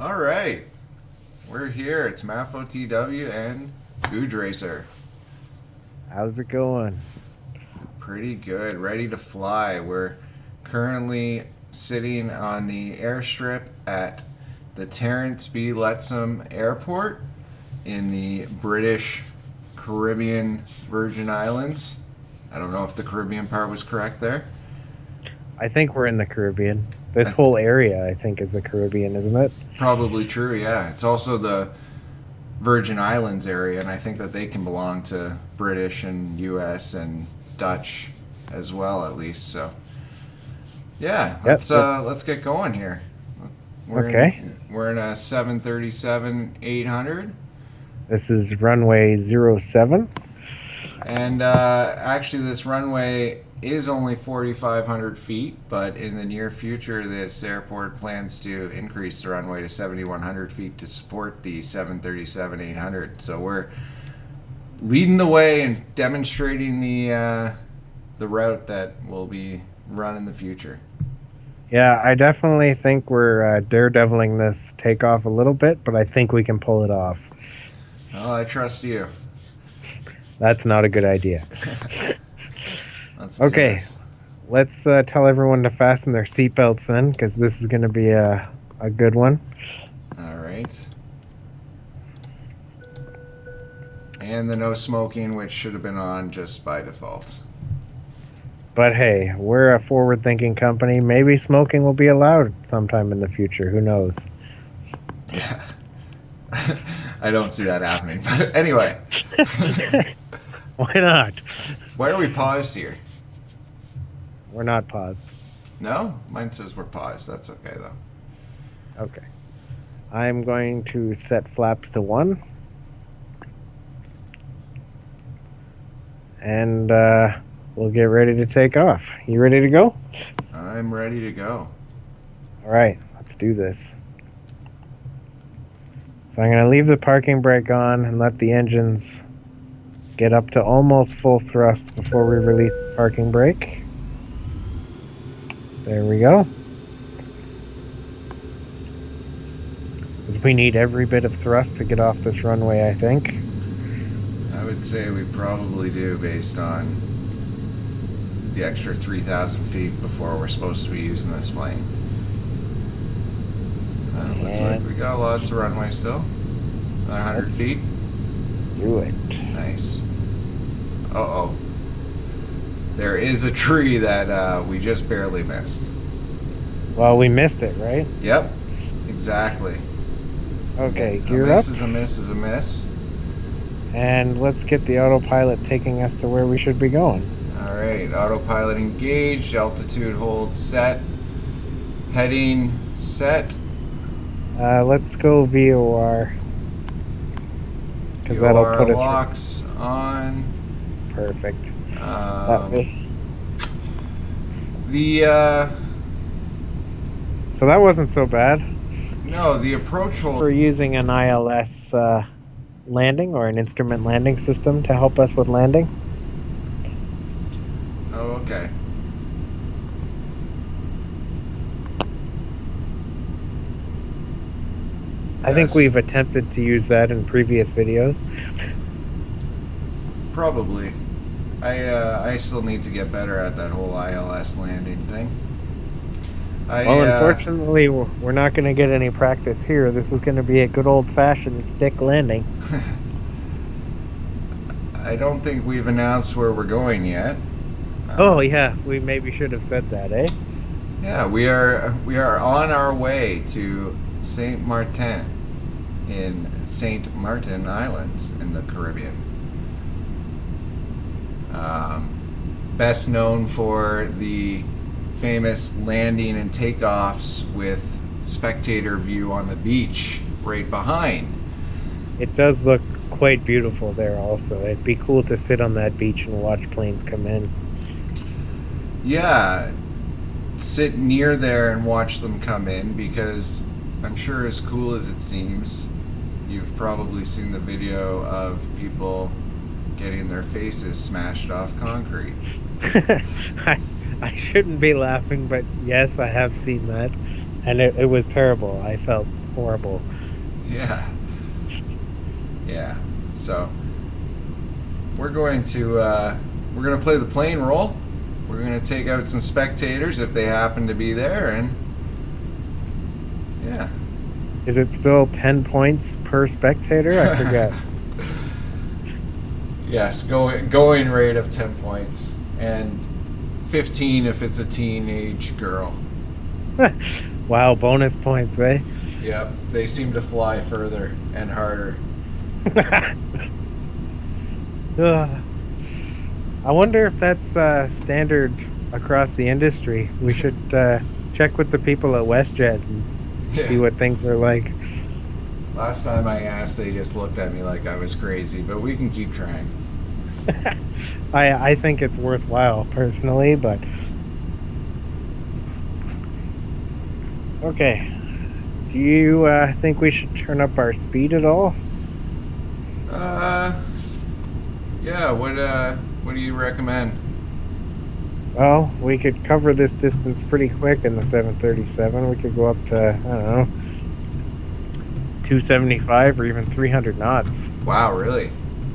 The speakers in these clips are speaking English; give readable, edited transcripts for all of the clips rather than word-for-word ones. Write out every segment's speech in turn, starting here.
All right, we're here. It's MafoTW and GoudgeRacer. How's it going? Pretty good, ready to fly. We're currently sitting on the airstrip at the Terrance B Lettsome Airport in the British Caribbean Virgin Islands. I don't know if the Caribbean part was correct there. I think we're in the Caribbean. This whole area, I think, is the Caribbean, isn't it? Probably true, yeah. It's also the Virgin Islands area, and I think that they can belong to British and U.S. and Dutch as well, at least. So, yeah, let's get going here. We're in a 737-800. This is runway 07. And actually, this runway is only 4,500 feet, but in the near future, this airport plans to increase the runway to 7,100 feet to support the 737-800. So we're leading the way and demonstrating the route that will be run in the future. Yeah, I definitely think we're daredeviling this takeoff a little bit, but I think we can pull it off. Well, I trust you. That's not a good idea. Okay, let's tell everyone to fasten their seatbelts then, because this is going to be a good one. All right. And the no smoking, which should have been on just by default. But hey, we're a forward-thinking company. Maybe smoking will be allowed sometime in the future. Who knows? Yeah. I don't see that happening. But anyway. Why not? Why are we paused here? We're not paused. No? Mine says we're paused. That's okay, though. Okay. I'm going to set flaps to 1. And we'll get ready to take off. You ready to go? I'm ready to go. All right, let's do this. So I'm going to leave the parking brake on and let the engines get up to almost full thrust before we release the parking brake. There we go. Because we need every bit of thrust to get off this runway, I think. I would say we probably do, based on the extra 3,000 feet before we're supposed to be using this plane. Looks like we got lots of runway still. 100 feet. Do it. Nice. Uh-oh. There is a tree that we just barely missed. Well, we missed it, right? Yep. Exactly. Okay, A gear miss up. is a miss is a miss. And let's get the autopilot taking us to where we should be going. All right. Autopilot engaged. Altitude hold set. Heading set. Let's go VOR. Because that'll put us... locks on. Perfect. So that wasn't so bad. No, the approach hold. We're using an ILS landing or an instrument landing system to help us with landing. Oh, okay. I think we've attempted to use that in previous videos. Probably. I still need to get better at that whole ILS landing thing. Well, unfortunately, we're not going to get any practice here. This is going to be a good old-fashioned stick landing. I don't think we've announced where we're going yet. Oh yeah, we maybe should have said that, eh? Yeah, we are on our way to Sint Maarten in Sint Maarten Islands in the Caribbean. Best known for the famous landing and takeoffs with spectator view on the beach right behind. It does look quite beautiful there also. It'd be cool to sit on that beach and watch planes come in. Yeah, sit near there and watch them come in, because I'm sure, as cool as it seems, you've probably seen the video of people getting their faces smashed off concrete. I shouldn't be laughing, but yes, I have seen that, and it was terrible. I felt horrible. Yeah. Yeah. So we're going to play the plane roll. We're going to take out some spectators if they happen to be there, and yeah. Is it still 10 points per spectator? I forget. Yes, going rate of 10 points, and 15 if it's a teenage girl. Wow, bonus points, eh? Yep, they seem to fly further and harder. I wonder if that's standard across the industry. We should check with the people at WestJet and see what things are like. Last time I asked, they just looked at me like I was crazy, but we can keep trying. I think it's worthwhile personally, but okay. Do you think we should turn up our speed at all? Yeah. What do you recommend? Well, we could cover this distance pretty quick in the 737. We could go up to, I don't know, 275 or even 300 knots. Wow, really?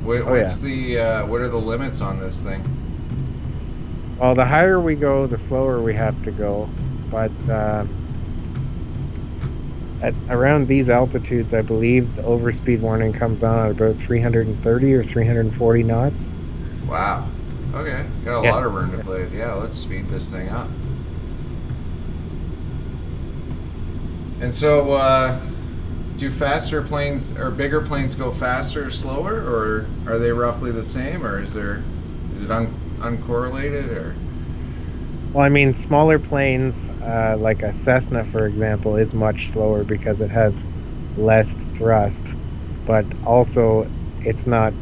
What are the limits on this thing? Well, the higher we go, the slower we have to go. But at around these altitudes, I believe the overspeed warning comes on at about 330 or 340 knots. Wow. Okay, got a lot of room to play with. Yeah, let's speed this thing up. And so, do faster planes or bigger planes go faster or slower, or are they roughly the same, or is it uncorrelated, or? Well, I mean, smaller planes, like a Cessna, for example, is much slower because it has less thrust, but also it's not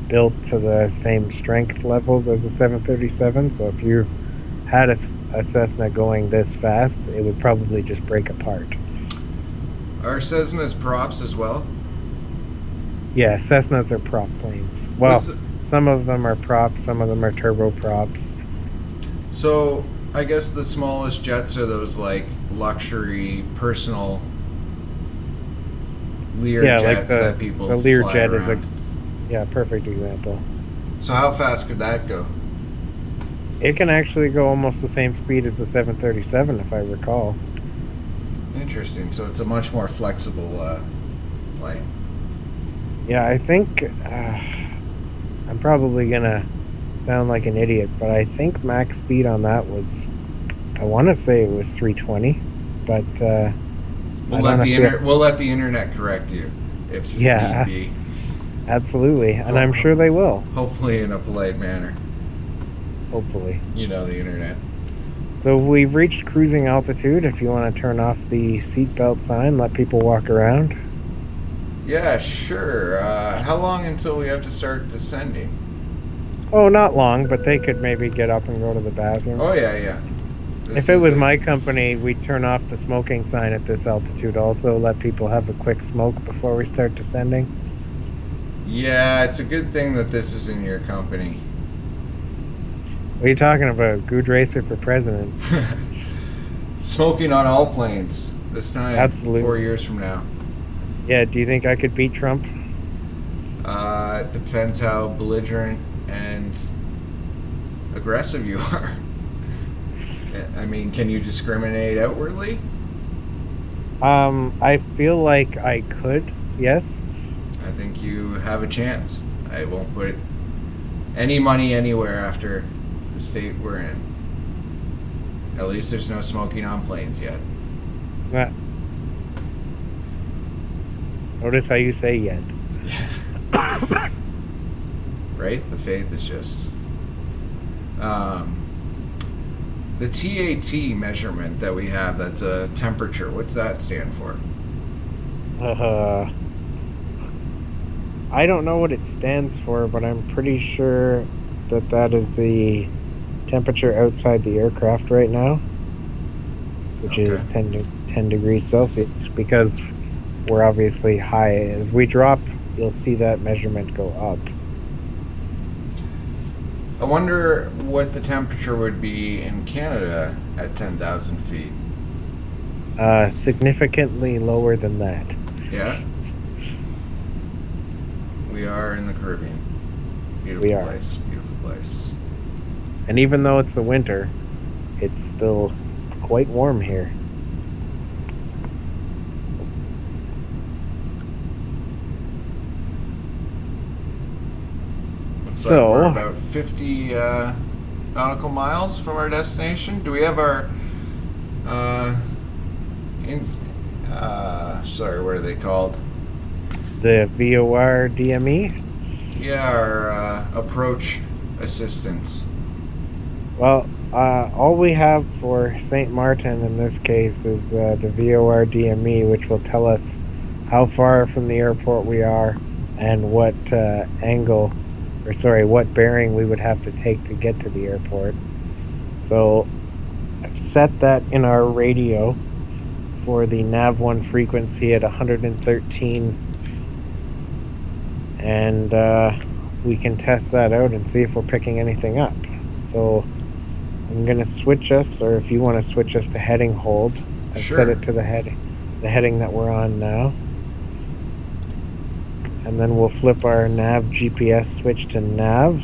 built to the same strength levels as the 737. So if you had a Cessna going this fast, it would probably just break apart. Are Cessnas props as well? Yeah, Cessnas are prop planes. Well, some of them are props, some of them are turboprops. So I guess the smallest jets are those like luxury personal Lear jets like that people the Lear fly jet around. is a perfect example. So how fast could that go? It can actually go almost the same speed as the 737, if I recall. Interesting. So it's a much more flexible plane. Yeah, I think I'm probably gonna sound like an idiot, but I think max speed on that was, I want to say it was 320, but we'll let the internet correct you if need be. Absolutely, and I'm sure they will. Hopefully in a polite manner. Hopefully. You know the internet. So we've reached cruising altitude. If you want to turn off the seatbelt sign, let people walk around. Yeah, sure. How long until we have to start descending? Oh, not long, but they could maybe get up and go to the bathroom. Oh, yeah. If it was my company, we'd turn off the smoking sign at this altitude. Also, let people have a quick smoke before we start descending. Yeah, it's a good thing that this is in your company. What are you talking about? GoudgeRacer for president. Smoking on all planes this time. Absolutely. 4 years from now. Yeah, do you think I could beat Trump? It depends how belligerent and aggressive you are. I mean, can you discriminate outwardly? I feel like I could, yes. I think you have a chance. I won't put any money anywhere after the state we're in. At least there's no smoking on planes yet. Notice how you say yet. Right? The faith is just... the TAT measurement that we have, that's a temperature. What's that stand for? I don't know what it stands for, but I'm pretty sure that is the temperature outside the aircraft right now, which is 10 degrees Celsius, because we're obviously high. As we drop, you'll see that measurement go up. I wonder what the temperature would be in Canada at 10,000 feet. Significantly lower than that. Yeah. We are in the Caribbean. Beautiful We are. place. Beautiful place. And even though it's the winter, it's still quite warm here. Looks like we're about 50 nautical miles from our destination. Do we have our sorry, what are they called? The VOR DME? Yeah, our approach assistance. Well, all we have for Sint Maarten in this case is the VOR DME, which will tell us how far from the airport we are and what what bearing we would have to take to get to the airport. So I've set that in our radio for the nav1 frequency at 113, and we can test that out and see if we're picking anything up. So I'm going to switch us, or if you want to switch us to heading hold, I've set it to the heading that we're on now. And then we'll flip our nav GPS switch to nav.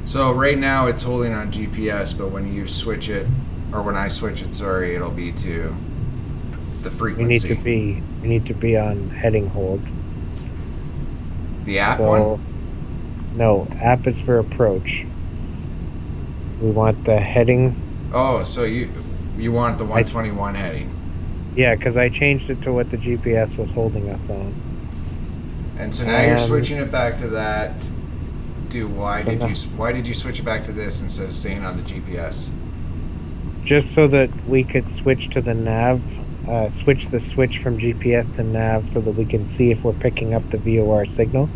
So right now it's holding on GPS, but when you switch it, or when I switch it, sorry, it'll be to the frequency. We need to be on heading hold. The app one? No, app is for approach. We want the heading. Oh, so you want the 121 heading? Yeah, because I changed it to what the GPS was holding us on. And so now you're switching it back to that. Why did you switch it back to this instead of staying on the GPS? Just so that we could switch to the nav, switch the switch from GPS to nav, so that we can see if we're picking up the VOR signal.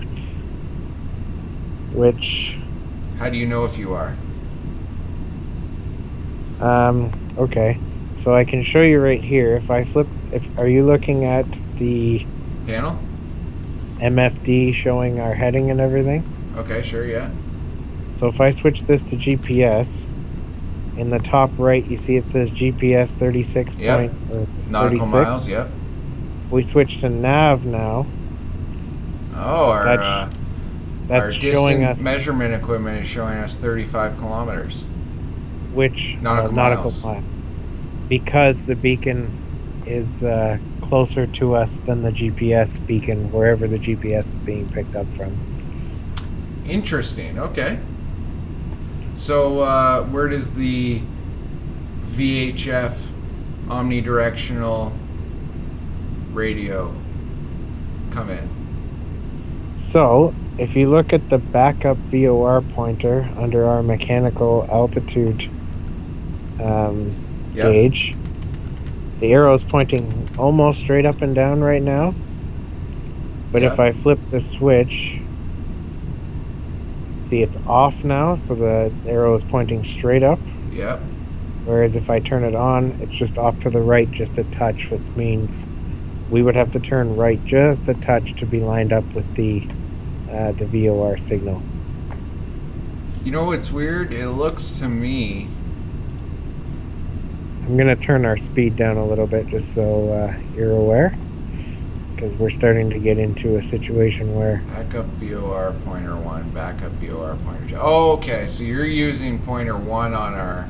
Which. How do you know if you are? Okay. So I can show you right here. If I flip, are you looking at the panel? MFD showing our heading and everything? Okay, sure, yeah. So if I switch this to GPS, in the top right, you see it says GPS 36 yep. Nautical miles, yep. We switch to nav now. Oh, our showing us measurement equipment is showing us 35 kilometers. Which nautical miles. Because the beacon is closer to us than the GPS beacon, wherever the GPS is being picked up from. Interesting. Okay. So where does the VHF omnidirectional radio come in? So if you look at the backup VOR pointer under our mechanical altitude gauge, the arrow is pointing almost straight up and down right now. But if I flip the switch, see it's off now, so the arrow is pointing straight up. Yep. Whereas if I turn it on, it's just off to the right just a touch, which means we would have to turn right just a touch to be lined up with the VOR signal. You know what's weird? It looks to me... I'm going to turn our speed down a little bit just so you're aware, because we're starting to get into a situation where... Backup VOR pointer 1, backup VOR pointer 2. Oh, okay, so you're using pointer 1 on our...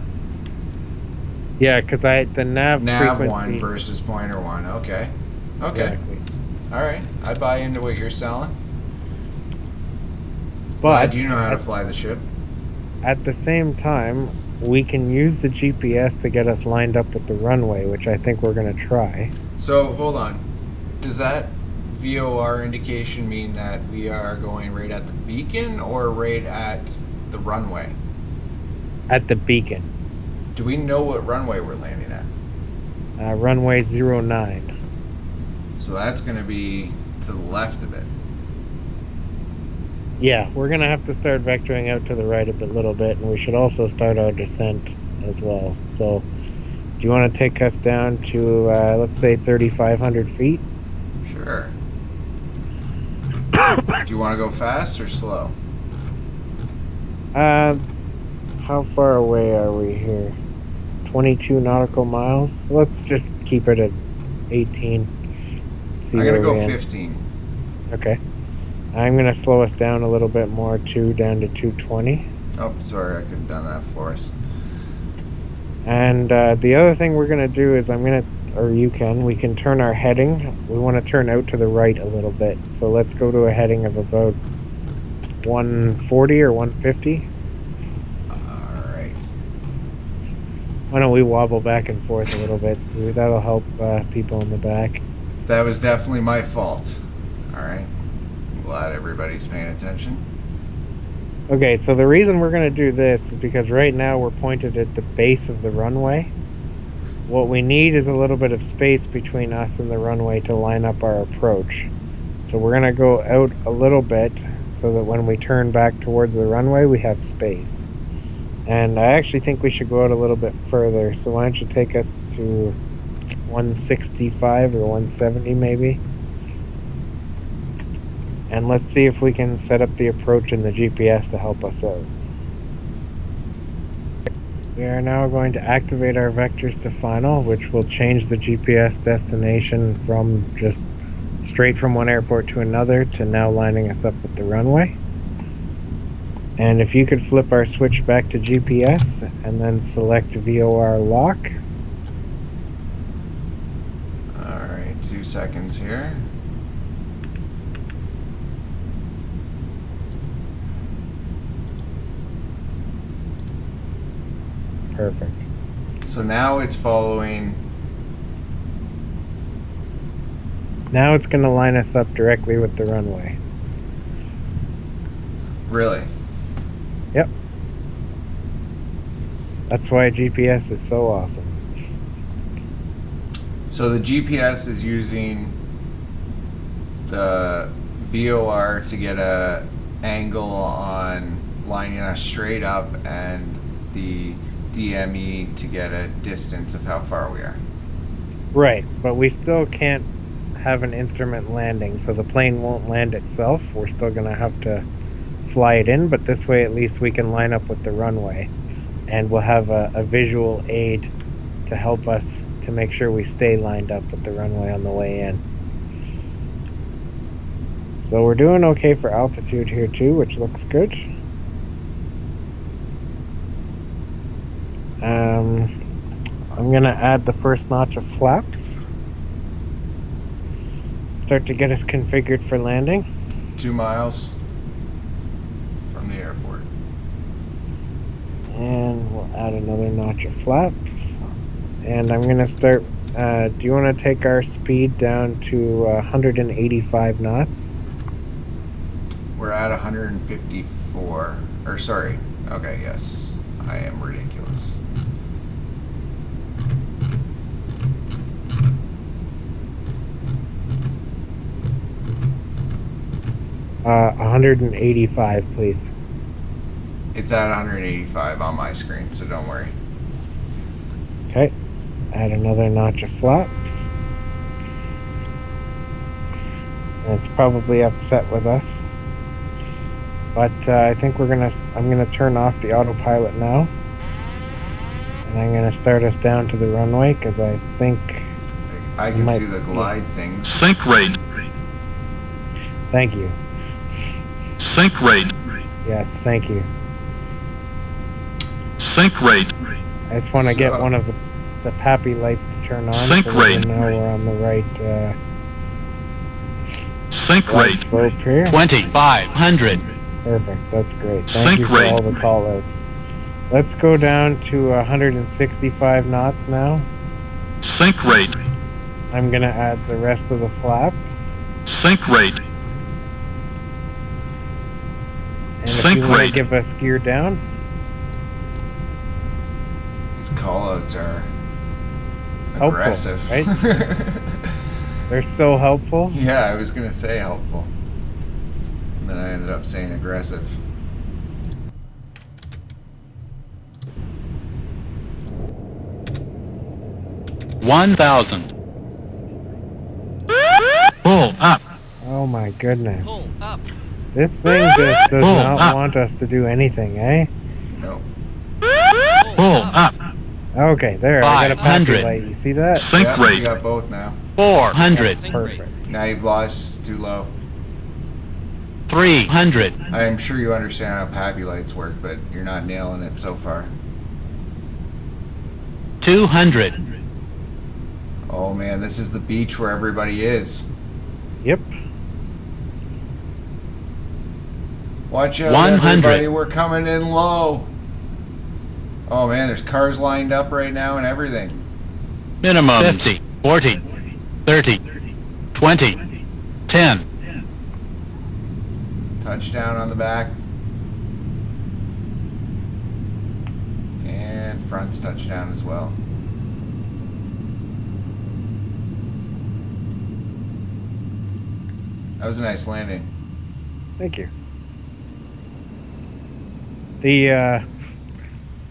Yeah, because the nav frequency... 1 versus pointer 1, okay. Okay. Exactly. All right, I buy into what you're selling. But you know how to fly the ship. At the same time, we can use the GPS to get us lined up with the runway, which I think we're going to try. So, hold on. Does that VOR indication mean that we are going right at the beacon or right at the runway? At the beacon. Do we know what runway we're landing at? Runway 09. So that's going to be to the left of it. Yeah, we're going to have to start vectoring out to the right a little bit, and we should also start our descent as well. So, do you want to take us down to, let's say, 3,500 feet? Sure. Do you want to go fast or slow? How far away are we here? 22 nautical miles. Let's just keep it at 18. See I'm gonna where go we end. 15. Okay. I'm gonna slow us down a little bit more too, down to 220. Oh, sorry, I could have done that for us. And the other thing we're gonna do is we can turn our heading. We want to turn out to the right a little bit. So let's go to a heading of about 140 or 150. Alright. Why don't we wobble back and forth a little bit? That'll help people in the back. That was definitely my fault. Alright. I'm glad everybody's paying attention. Okay, so the reason we're going to do this is because right now we're pointed at the base of the runway. What we need is a little bit of space between us and the runway to line up our approach. So we're going to go out a little bit so that when we turn back towards the runway, we have space. And I actually think we should go out a little bit further. So why don't you take us to 165 or 170 maybe? And let's see if we can set up the approach in the GPS to help us out. We are now going to activate our vectors to final, which will change the GPS destination from just straight from one airport to another to now lining us up with the runway. And if you could flip our switch back to GPS and then select VOR lock. Alright, 2 seconds here. Perfect. So now it's following. Now it's going to line us up directly with the runway. Really? Yep. That's why GPS is so awesome. So the GPS is using the VOR to get a angle on lining us straight up, and the DME to get a distance of how far we are. Right, but we still can't have an instrument landing, so the plane won't land itself. We're still going to have to fly it in, but this way at least we can line up with the runway, and we'll have a visual aid to help us to make sure we stay lined up with the runway on the way in. So we're doing okay for altitude here too, which looks good. I'm gonna add the first notch of flaps. Start to get us configured for landing. 2 miles from the airport. And we'll add another notch of flaps. And I'm gonna start, do you wanna take our speed down to 185 knots? We're at 154. Or sorry. Okay, yes. I am ridiculous. 185, please. It's at 185 on my screen, so don't worry. Okay. Add another notch of flaps. And it's probably upset with us. But I think I'm gonna turn off the autopilot now. And I'm gonna start us down to the runway, because I think I can see the glide things. Sync rate. Thank you. Sync rate. Yes, thank you. Sync rate. I just want to get one of the PAPI lights to turn on, Sync so we rate. know we're on the right Sync rate. slope here. 2,500. Perfect, that's great. Thank Sync you for rate. all the call-outs. Let's go down to 165 knots now. Sync rate. I'm going to add the rest of the flaps. Sync rate. And if Sync you want to rate. give us gear down, These callouts are Helpful, aggressive. right? they're so helpful. Yeah, I was gonna say helpful. And then I ended up saying aggressive. $1,000. Pull up. Oh my goodness. Pull up. This thing just does Pull not up. want us to do anything, eh? No. Pull up. Okay, there. I got a pappy 500. light. You see that? Sink Yep, you rate. got both now. 400. Perfect. Now you've lost too low. 300. I'm sure you understand how pappy lights work, but you're not nailing it so far. 200. Oh man, this is the beach where everybody is. Yep. Watch out, 100. everybody, we're coming in low. Oh man, there's cars lined up right now and everything. Minimum 50. 40. 30. 20. 10. Touchdown on the back. And front's touchdown as well. That was a nice landing. Thank you. The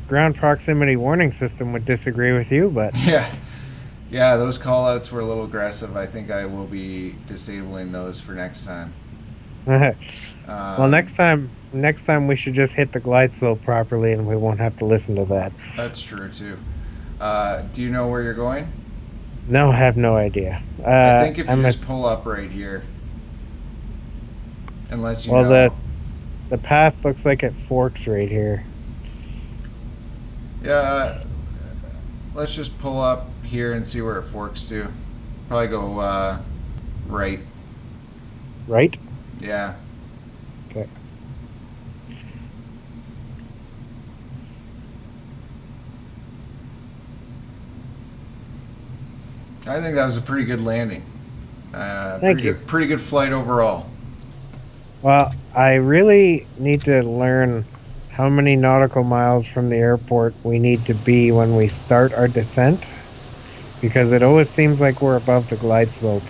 ground proximity warning system would disagree with you, but Yeah, those call-outs were a little aggressive. I think I will be disabling those for next time. well, next time we should just hit the glide slope properly, and we won't have to listen to that. That's true too. Do you know where you're going? No, I have no idea. I think if you I'm just pull up right here, unless you well, know. the path looks like it forks right here. Yeah, let's just pull up here and see where it forks to. Probably go right. Right? Yeah. Okay. I think that was a pretty good landing. Thank you. Pretty good flight overall. Well, I really need to learn how many nautical miles from the airport we need to be when we start our descent, because it always seems like we're above the glide slope.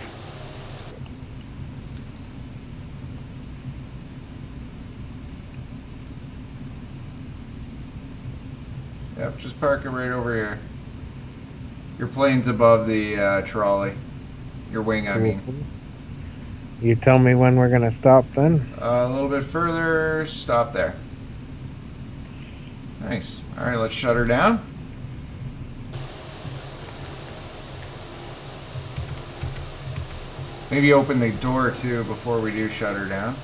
Yep, just park it right over here. Your plane's above the trolley. Your wing, I mean. You tell me when we're gonna stop then. A little bit further, stop there. Nice. All right, let's shut her down. Maybe open the door too before we do shut her down.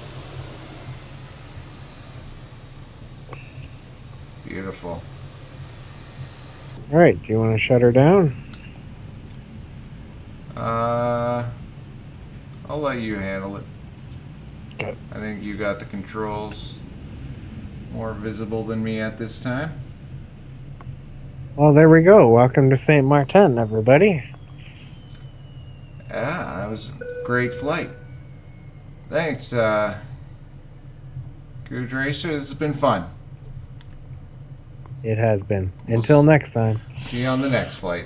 Beautiful. All right, do you want to shut her down? I'll let you handle it. Okay. I think you got the controls more visible than me at this time. Well, there we go. Welcome to Sint Maarten, everybody. Yeah, that was a great flight. Thanks, GoudgeRacer. This has been fun. It has been. We'll Until next time. See you on the next flight.